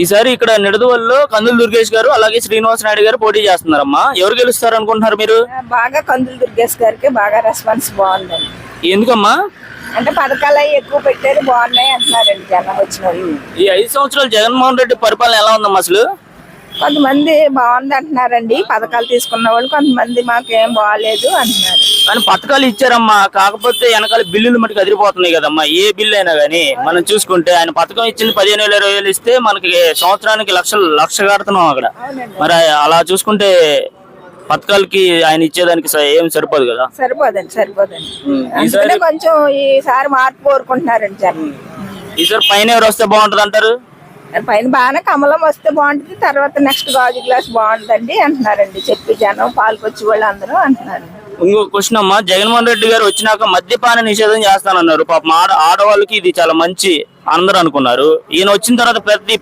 ఈసారి ఇక్కడ నిడదవల్లో కందులు దుర్గేష్ గారు అలాగే శ్రీనివాస్ నాయుడు గారు పోటీ చేస్తున్నారమ్మా. ఎవరు గెలుస్తారు అనుకుంటున్నారు మీరు? బాగా కందులు దుర్గేష్ గారికి బాగా రెస్పాన్స్ బాగుందండి. ఎందుకమ్మా? అంటే పథకాలు అవి ఎక్కువ పెట్టారు, బాగున్నాయి అంటున్నారండి జనం వచ్చిన వాళ్ళు. ఈ 5 సంవత్సరాలు జగన్మోహన్ రెడ్డి పరిపాలన ఎలా ఉందమ్మా అసలు? కొంతమంది బాగుంది అంటున్నారండి పథకాలు తీసుకున్న వాళ్ళు, కొంతమంది మాకేం బాగాలేదు అంటున్నారు. కానీ పథకాలు ఇచ్చారమ్మా, కాకపోతే వెనకాల బిల్లులు మటుకు అదిరిపోతున్నాయి కదమ్మా. ఏ బిల్లు అయినా కానీ మనం చూసుకుంటే ఆయన పథకం ఇచ్చింది 15,000 20,000 ఇస్తే మనకి సంవత్సరానికి లక్ష కడుతున్నాం అక్కడ. మరి అలా చూసుకుంటే పథకాలకి ఆయన ఇచ్చేదానికి ఏం సరిపోదు కదా. సరిపోదండి. అందుకనే కొంచెం ఈసారి మార్పు కోరుకుంటున్నారండి జనం. ఈసారి పైన ఎవరు వస్తే బాగుంటది అంటారు? పైన బాగానే కమలం వస్తే బాగుంటుంది, తర్వాత నెక్స్ట్ గాజు గ్లాస్ బాగుంటుందండి అంటున్నారండి. చెప్పి జనం పాల్కొచ్చి వాళ్ళు అందరూ అంటున్నారు. ఇంకో క్వశ్చన్ అమ్మా, జగన్మోహన్ రెడ్డి గారు వచ్చినాక మద్యపాన నిషేధం చేస్తానన్నారు. పాపం ఆడవాళ్ళకి ఇది చాలా మంచి అందరూ అనుకున్నారు. ఈయన వచ్చిన తర్వాత ప్రతి